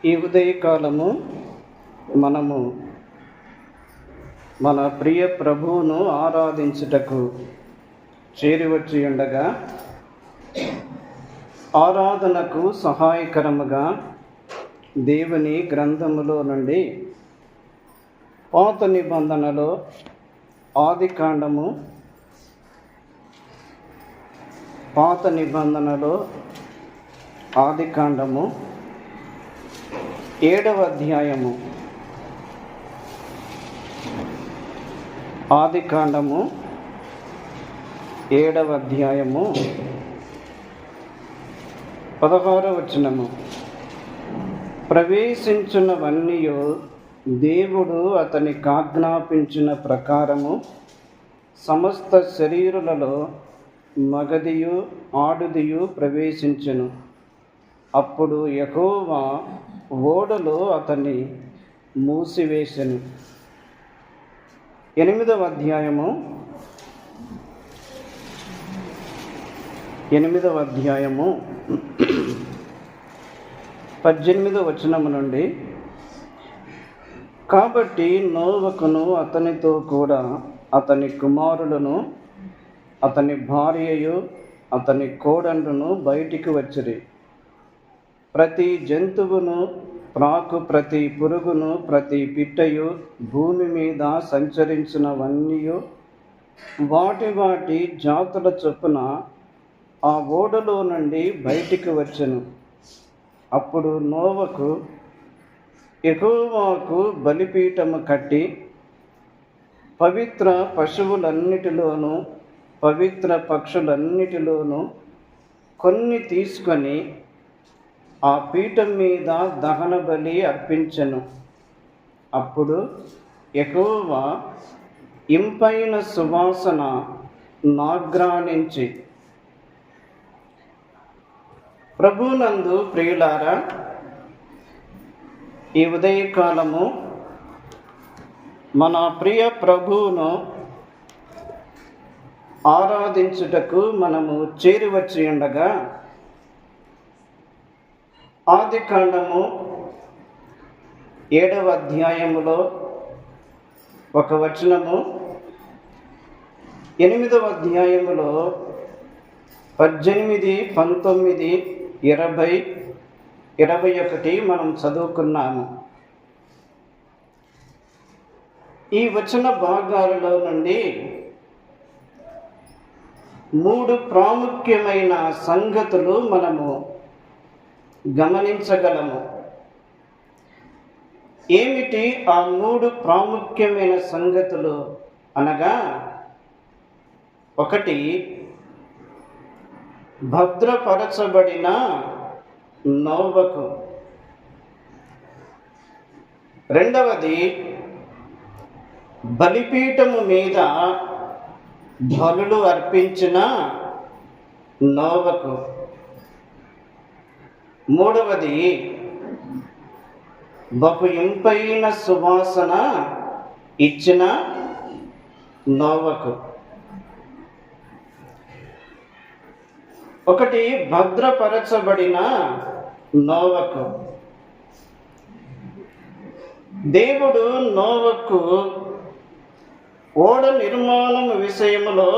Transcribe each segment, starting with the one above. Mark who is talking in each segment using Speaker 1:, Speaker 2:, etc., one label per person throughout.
Speaker 1: ఈ ఉదయకాలము మనము మన ప్రియ ప్రభువును ఆరాధించుటకు చేరివచ్చి ఉండగా, ఆరాధనకు సహాయకరముగా దేవుని గ్రంథములో నుండి పాత నిబంధనలో ఆదికాండము 7వ అధ్యాయము, ఆదికాండము 7వ అధ్యాయము 16వ వచనము. ప్రవేశించున్నవన్నీయు దేవుడు అతనికి ఆజ్ఞాపించిన ప్రకారము సమస్త శరీరులలో మగదియు ఆడుదియు ప్రవేశించెను. అప్పుడు యెహోవా ఓడలో అతన్ని మూసివేసెను. 8వ అధ్యాయము 18వ వచనము నుండి, కాబట్టి నోవకును అతనితో కూడా అతని కుమారులను అతని భార్యయు అతని కోడండ్రును బయటికి వచ్చిరి. ప్రతి జంతువును ప్రాకు ప్రతి పురుగును ప్రతి పిట్టయు భూమి మీద సంచరించినవన్నీయు వాటి వాటి జాతుల చొప్పున ఆ ఓడలో నుండి బయటికి వచ్చెను. అప్పుడు నోవకు యెహోవాకు బలిపీఠము కట్టి పవిత్ర పశువులన్నిటిలోనూ పవిత్ర పక్షులన్నిటిలోనూ కొన్ని తీసుకొని ఆ పీఠం మీద దహన బలి అర్పించెను. అప్పుడు యెహోవా ఇంపైన సువాసన నాగ్రానించి. ప్రభునందు ప్రియులారా, ఈ ఉదయకాలము మన ప్రియ ప్రభువును ఆరాధించుటకు మనము చేరివచ్చి ఉండగా, ఆదికాండము 7వ అధ్యాయములో ఒక వచనము, 8వ అధ్యాయములో 18, 19, 20, 21 మనం చదువుకున్నాము. ఈ వచన భాగాలలో నుండి 3 ప్రాముఖ్యమైన సంగతులు మనము గమనించగలము. ఏమిటి ఆ 3 ప్రాముఖ్యమైన సంగతులు అనగా, 1, భద్రపరచబడిన నోవకు. 2, బలిపీఠము మీద బలులు అర్పించిన నోవకు. 3, బహు ఇంపైన సువాసన ఇచ్చిన నోవకు. 1, భద్రపరచబడిన నోవకు. దేవుడు నోవకు ఓడ నిర్మాణం విషయములో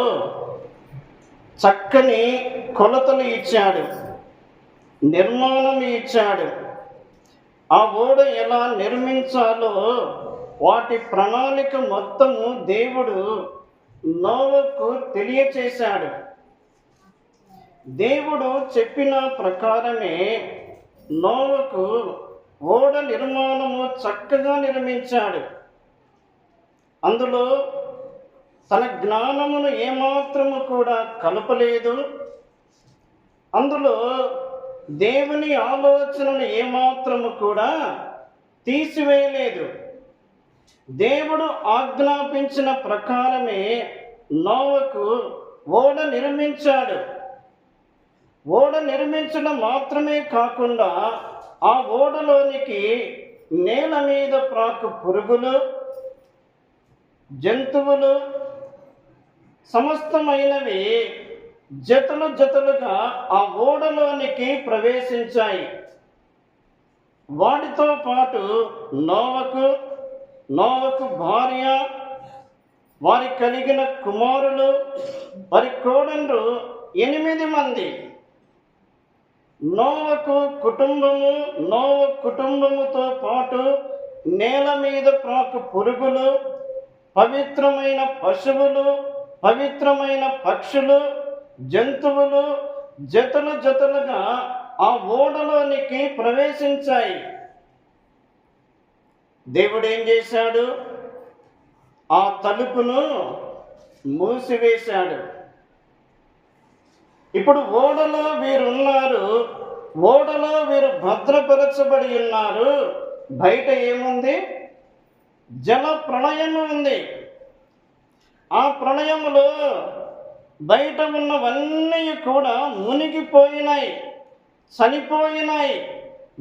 Speaker 1: చక్కని కొలతలు ఇచ్చాడు, నిర్మాణం ఇచ్చాడు. ఆ ఓడ ఎలా నిర్మించాలో వాటి ప్రణాళిక మొత్తము దేవుడు నోవకు తెలియచేశాడు. దేవుడు చెప్పిన ప్రకారమే నోవకు ఓడ నిర్మాణము చక్కగా నిర్మించాడు. అందులో తన జ్ఞానమును ఏమాత్రము కూడా కలపలేదు. అందులో దేవుని ఆలోచనను ఏమాత్రము కూడా తీసివేయలేదు. దేవుడు ఆజ్ఞాపించిన ప్రకారమే నోవకు ఓడ నిర్మించాడు. ఓడ నిర్మించడం మాత్రమే కాకుండా ఆ ఓడలోనికి నేల మీద ప్రాకు పురుగులు, జంతువులు సమస్తమైనవి జతలు జతలుగా ఆ ఓడలోనికి ప్రవేశించాయి. వాటితో పాటు నోవకు భార్య, వారి కలిగిన కుమారులు, వారి కోడళ్ళు 8 మంది. నోవ కుటుంబముతో పాటు నేల మీద ప్రాకు పురుగులు, పవిత్రమైన పశువులు, పవిత్రమైన పక్షులు, జంతువులు జతలుగా ఆ ఓడలోనికి ప్రవేశించాయి. దేవుడు ఏం చేశాడు? ఆ తలుపును మూసివేశాడు. ఇప్పుడు ఓడలో వీరు భద్రపరచబడి ఉన్నారు. బయట ఏముంది? జల ప్రళయము ఉంది. ఆ ప్రళయములో బయట ఉన్నవన్నీ కూడా మునిగిపోయినాయి, చనిపోయినాయి.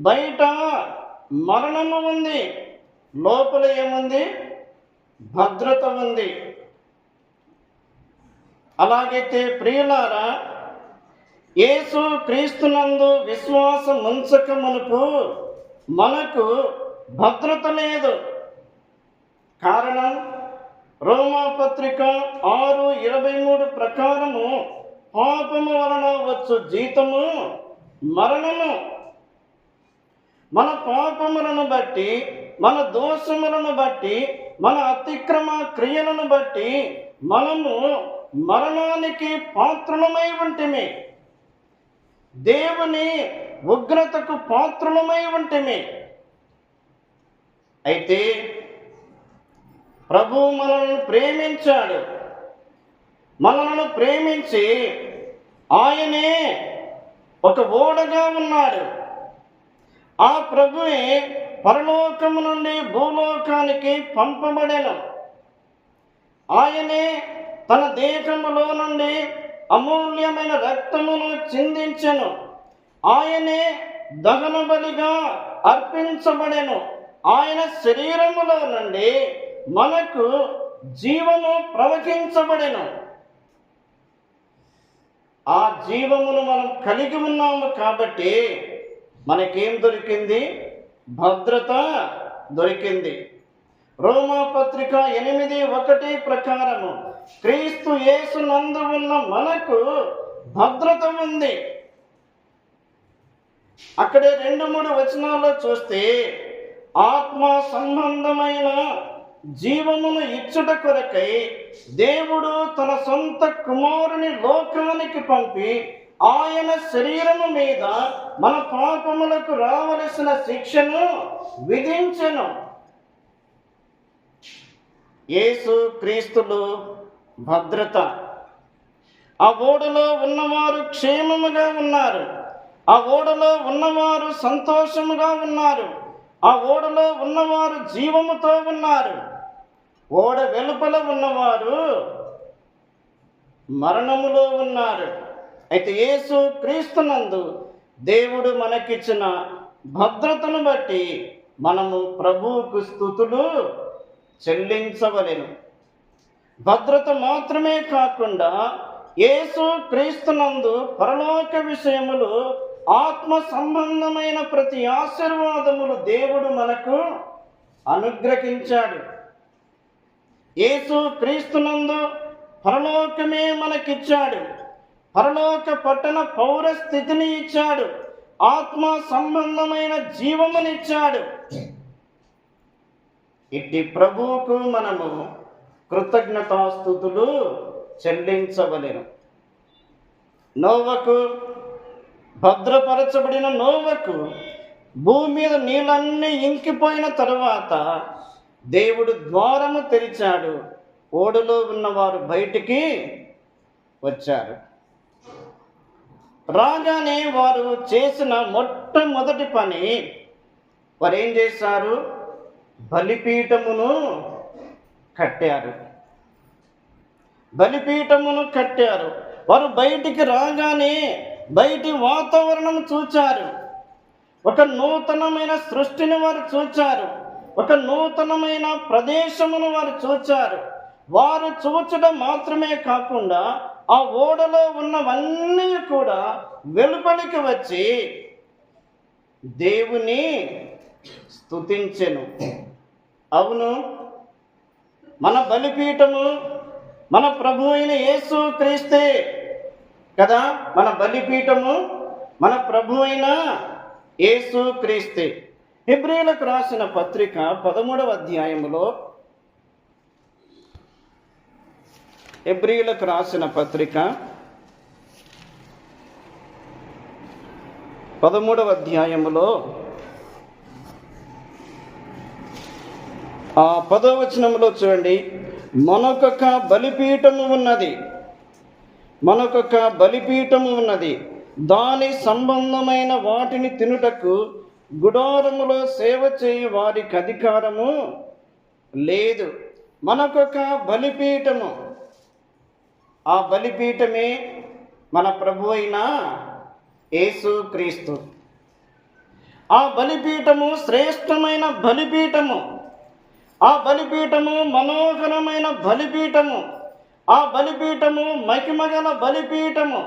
Speaker 1: బయట మరణము ఉంది, లోపల ఏముంది? భద్రత ఉంది. అలాగైతే ప్రియులారా, యేసు క్రీస్తునందు విశ్వాసం ఉంచక మునుపు మనకు భద్రత లేదు. కారణం, రోమాపత్రిక 6:23 ప్రకారము పాపము వలన వచ్చు జీతము మరణము. మన పాపములను బట్టి, మన దోషములను బట్టి, మన అతిక్రమ క్రియలను బట్టి మనము మరణానికి పాత్రులమై ఉంటిమి. దేవుని ఉగ్రతకు పాత్రులమై ఉంటిమి. అయితే ప్రభు మనల్ని ప్రేమించాడు. మనలను ప్రేమించి ఆయనే ఒక ఓడగా ఉన్నాడు. ఆ ప్రభువే పరలోకము నుండి భూలోకానికి పంపబడెను. ఆయనే తన దేహములో నుండి అమూల్యమైన రక్తమును చిందించెను. ఆయనే దహన బలిగా అర్పించబడెను. ఆయన శరీరములో నుండి మనకు జీవము ప్రవహించబడెను. ఆ జీవమును మనం కలిగి ఉన్నాము కాబట్టి మనకేం దొరికింది? భద్రత దొరికింది. రోమాపత్రిక 8:1 ప్రకారము క్రీస్తు యేసు నందు ఉన్న మనకు భద్రత ఉంది. అక్కడే 2-3 వచనాల్లో చూస్తే, ఆత్మ సంబంధమైన జీవమును ఇచ్చుట కొరకై దేవుడు తన సొంత కుమారుని లోకానికి పంపి ఆయన శరీరము మీద మన పాపములకు రావలసిన శిక్షను విధించెను. యేసు క్రీస్తులో భద్రత. ఆ ఓడలో ఉన్నవారు క్షేమముగా ఉన్నారు. ఆ ఓడలో ఉన్నవారు సంతోషముగా ఉన్నారు. ఆ ఓడలో ఉన్నవారు జీవముతో ఉన్నారు. ఓడ వెలుపల ఉన్నవారు మరణములో ఉన్నారు. అయితే యేసు క్రీస్తునందు దేవుడు మనకిచ్చిన భద్రతను బట్టి మనము ప్రభువుకు స్తుతులు చెల్లించవలెను. భద్రత మాత్రమే కాకుండా యేసు క్రీస్తునందు పరలోక విషయములు, ఆత్మ సంబంధమైన ప్రతి ఆశీర్వాదములు దేవుడు మనకు అనుగ్రహించాడు. యేసు క్రీస్తునందు పరలోకమే మనకిచ్చాడు. పరలోక పట్టణ పౌర స్థితిని ఇచ్చాడు. ఆత్మ సంబంధమైన జీవమునిచ్చాడు. ఇట్టి ప్రభువుకు మనము కృతజ్ఞతాస్తుతులు చెల్లించవలెను. నోవకు, భద్రపరచబడిన నోవకు భూమి మీద నీళ్ళన్నీ ఇంకిపోయిన తరువాత దేవుడు ద్వారము తెరిచాడు. ఓడలో ఉన్నవారు బయటికి వచ్చారు. రాగానే వారు చేసిన మొట్టమొదటి పని, వారు ఏం చేశారు? బలిపీఠమును కట్టారు. బలిపీఠమును కట్టారు. వారు బయటికి రాగానే బయటి వాతావరణం చూచారు. ఒక నూతనమైన సృష్టిని వారు చూచారు. ఒక నూతనమైన ప్రదేశమును వారు చూచారు. వారు చూచడం మాత్రమే కాకుండా ఆ ఓడలో ఉన్నవన్నీ కూడా వెలుపలికి వచ్చి దేవుని స్తుతించెను. అవును, మన బలిపీఠము మన ప్రభు అయిన యేసు క్రీస్తే కదా. మన బలిపీఠము మన ప్రభు అయిన యేసు క్రీస్తే. హెబ్రీయులకు రాసిన పత్రిక 13వ అధ్యాయములో, హెబ్రీయులకు రాసిన పత్రిక 13వ అధ్యాయములో 10వ వచనంలో చూడండి. మనకొక బలిపీఠము ఉన్నది, మనకొక బలిపీఠము ఉన్నది, దాని సంబంధమైన వాటిని తినుటకు గుడారములో సేవ చేయు వారికి అధికారము లేదు. మనకొక బలిపీఠము, ఆ బలిపీఠమే మన ప్రభు అయిన యేసు క్రీస్తు. ఆ బలిపీఠము శ్రేష్టమైన బలిపీఠము, ఆ బలిపీఠము మనోహరమైన బలిపీఠము, ఆ బలిపీఠము మహిమగల బలిపీఠము,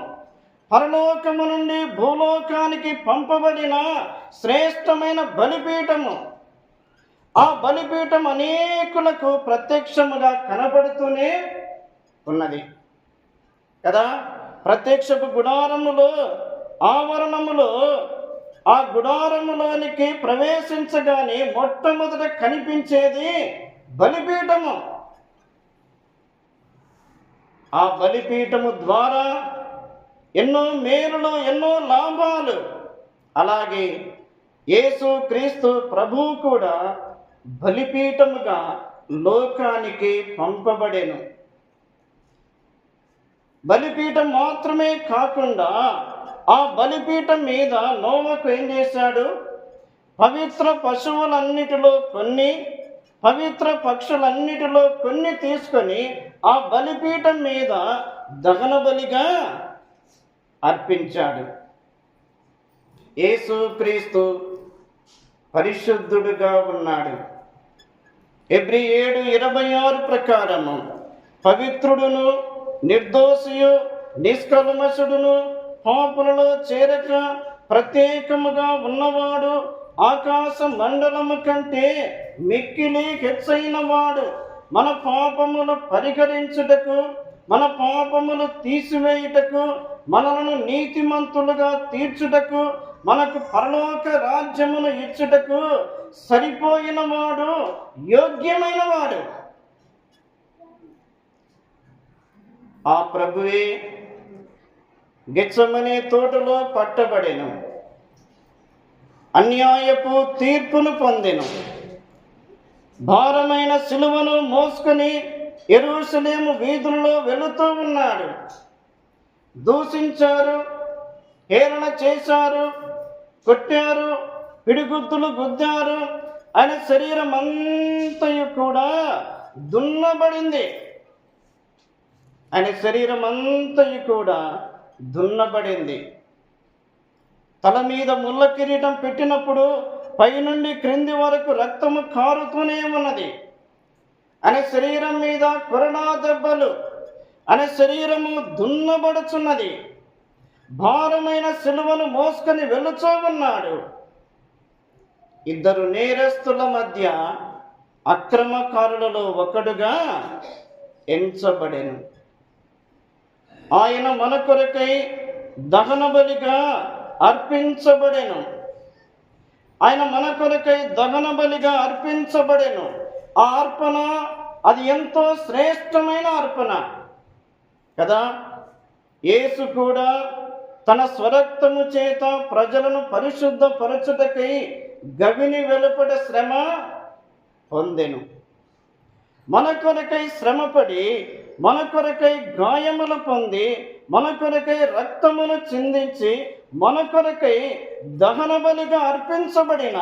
Speaker 1: పరలోకము నుండి భూలోకానికి పంపబడిన శ్రేష్టమైన బలిపీఠము. ఆ బలిపీఠం అనేకులకు ప్రత్యక్షముగా కనబడుతూనే ఉన్నది కదా. ప్రత్యక్షపు గుడారములో, ఆవరణములో, ఆ గుడారములోనికి ప్రవేశించగానే మొట్టమొదట కనిపించేది బలిపీఠము. ఆ బలిపీఠము ద్వారా ఎన్నో మేలులు, ఎన్నో లాభాలు. అలాగే యేసు క్రీస్తు ప్రభువు కూడా బలిపీఠముగా లోకానికి పంపబడెను. బలిపీఠం మాత్రమే కాకుండా ఆ బలిపీఠం మీద నోవహు ఏం చేశాడు? పవిత్ర పశువులన్నిటిలో కొన్ని, పవిత్ర పక్షులన్నిటిలో కొన్ని తీసుకొని ఆ బలిపీఠం మీద దహన బలిగా అర్పించాడు. యేసు క్రీస్తు పరిశుద్ధుడుగా ఉన్నాడు. హెబ్రీ 7:26 ప్రకారము పవిత్రుడును, నిర్దోషియు, నిష్కల్మషుడును, పాపులలో చేరక ప్రత్యేకముగా ఉన్నవాడు, ఆకాశ మండలము కంటే మిక్కిలి హెచ్చైన వాడు, మన పాపములు పరిహరించుటకు, మన పాపములు తీసివేయుటకు, మనలను నీతిమంతులుగా తీర్చుటకు, మనకు పరలోక రాజ్యమును ఇచ్చుటకు సరిపోయిన వాడు, యోగ్యమైన వాడు. ఆ ప్రభువే గెత్సెమనే తోటలో పట్టబడెను, అన్యాయపు తీర్పును పొందెను, భారమైన సిలువను మోసుకొని యెరూషలేము వీధుల్లో వెళుతూ ఉన్నాడు. దూషించారు, హేళన చేశారు, కొట్టారు, పిడిగుద్దులు గుద్దారు. ఆయన శరీరం అంతయు కూడా దున్నబడింది. ఆయన శరీరం అంతయు కూడా దున్నబడింది. తల మీద ముళ్ళ కిరీటం పెట్టినప్పుడు పైనుండి క్రింది వరకు రక్తము కారుతూనే ఉన్నది. ఆయన శరీరం మీద కొరడా దెబ్బలు, ఆయన శరీరము దున్నబడుచున్నది. భారమైన సిలువను మోసుకొని వెళుచూ ఉన్నాడు. ఇద్దరు నేరస్తుల మధ్య అక్రమకారులలో ఒకడుగా ఎంచబడెను. ఆయన మన కొరకై దహన బలిగా అర్పించబడెను. ఆయన మన కొరకై దహన బలిగా అర్పించబడెను. ఆ అర్పణ అది ఎంతో శ్రేష్టమైన అర్పణ కదా. యేసు కూడా తన స్వరక్తము చేత ప్రజలను పరిశుద్ధపరచుటకై గవిని వెలుపట శ్రమ పొందెను. మన కొరకై శ్రమపడి, మన కొరకై గాయములు పొంది, మన కొరకై రక్తమును చిందించి, మన కొరకై దహన బలిగా అర్పించబడిన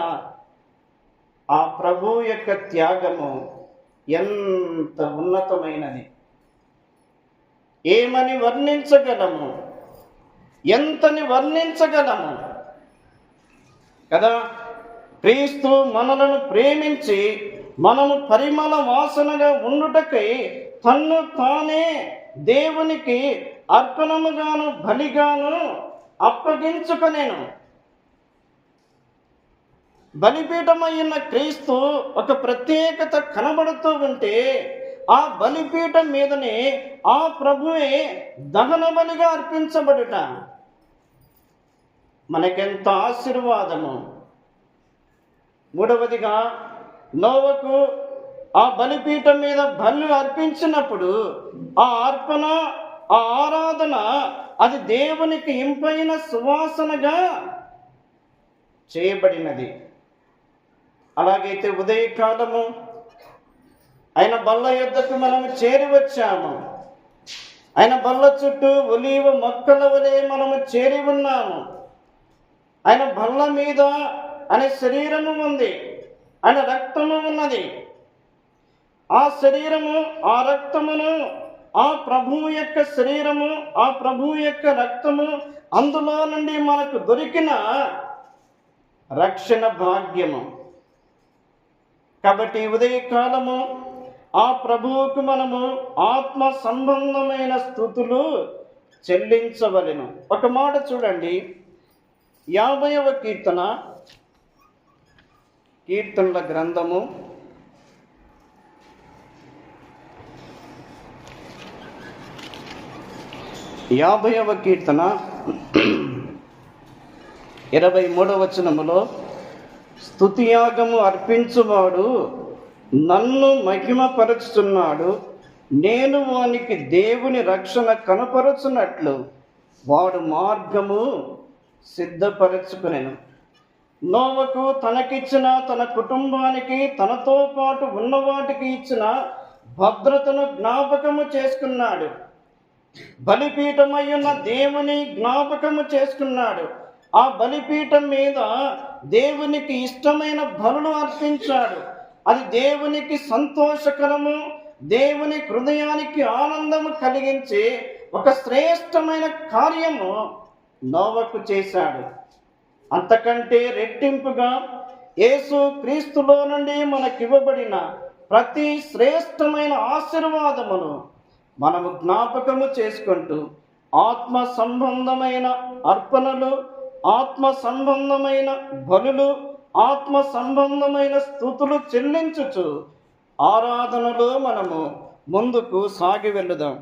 Speaker 1: ఆ ప్రభు యొక్క త్యాగము ఎంత ఉన్నతమైనది! ఏమని వర్ణించగలము? ఎంతని వర్ణించగలము కదా. క్రీస్తు మనలను ప్రేమించి మనము పరిమళ వాసనగా ఉండుటకై తన్ను తానే దేవునికి అర్పణముగాను బలిగాను అప్పగించుకొనెను. బలిపీఠమైన క్రీస్తు ఒక ప్రత్యేకత కనబడుతూ ఉంటే ఆ బలిపీఠం మీదనే ఆ ప్రభువే దహన బలిగా అర్పించబడుట మనకెంత ఆశీర్వాదము. మూడవదిగా, నోవకు ఆ బలిపీఠం మీద బలి అర్పించినప్పుడు ఆ అర్పణ, ఆ ఆరాధన అది దేవునికి ఇంపైన సువాసనగా చేయబడినది. అలాగైతే ఉదయకాలము ఆయన బల్ల యొద్దకు మనము చేరి వచ్చాము. ఆయన బల్ల చుట్టూ ఒలీవ మొక్కల వలె మనము చేరి ఉన్నాము. ఆయన బల్ల మీద ఆయన శరీరము ఉంది, ఆయన రక్తము ఉన్నది. ఆ శరీరము, ఆ రక్తమును, ఆ ప్రభువు యొక్క శరీరము, ఆ ప్రభువు యొక్క రక్తము, అందులో నుండి మనకు దొరికిన రక్షణ భాగ్యము. కాబట్టి ఉదయకాలము ఆ ప్రభువుకు మనము ఆత్మ సంబంధమైన స్తుతులు చెల్లించవలెను. ఒక మాట చూడండి, 50వ కీర్తనల గ్రంథము 50వ కీర్తన 23వ వచనములో, స్తుతియాగము అర్పించువాడు నన్ను మహిమపరుచుతున్నాడు, నేను వానికి దేవుని రక్షణ కనపరుచున్నట్లు వాడు మార్గము సిద్ధపరచుకునెను. నోవకు తనకిచ్చిన, తన కుటుంబానికి, తనతో పాటు ఉన్నవాటికి ఇచ్చిన భద్రతను జ్ఞాపకము చేసుకున్నాడు. బలిపీఠమై ఉన్న దేవుని జ్ఞాపకము చేసుకున్నాడు. ఆ బలిపీఠం మీద దేవునికి ఇష్టమైన బలులు అర్పించాడు. అది దేవునికి సంతోషకరము, దేవుని హృదయానికి ఆనందము కలిగించే ఒక శ్రేష్టమైన కార్యము నోవకు చేశాడు. అంతకంటే రెట్టింపుగా యేసు క్రీస్తులో నుండి మనకివ్వబడిన ప్రతి శ్రేష్టమైన ఆశీర్వాదమును మనము జ్ఞాపకము చేసుకుంటూ ఆత్మ సంబంధమైన అర్పణలు, ఆత్మ సంబంధమైన బలులు, ఆత్మ సంబంధమైన స్తుతులు చెల్లించుచు ఆరాధనలో మనము ముందుకు సాగి వెళ్ళుదాం.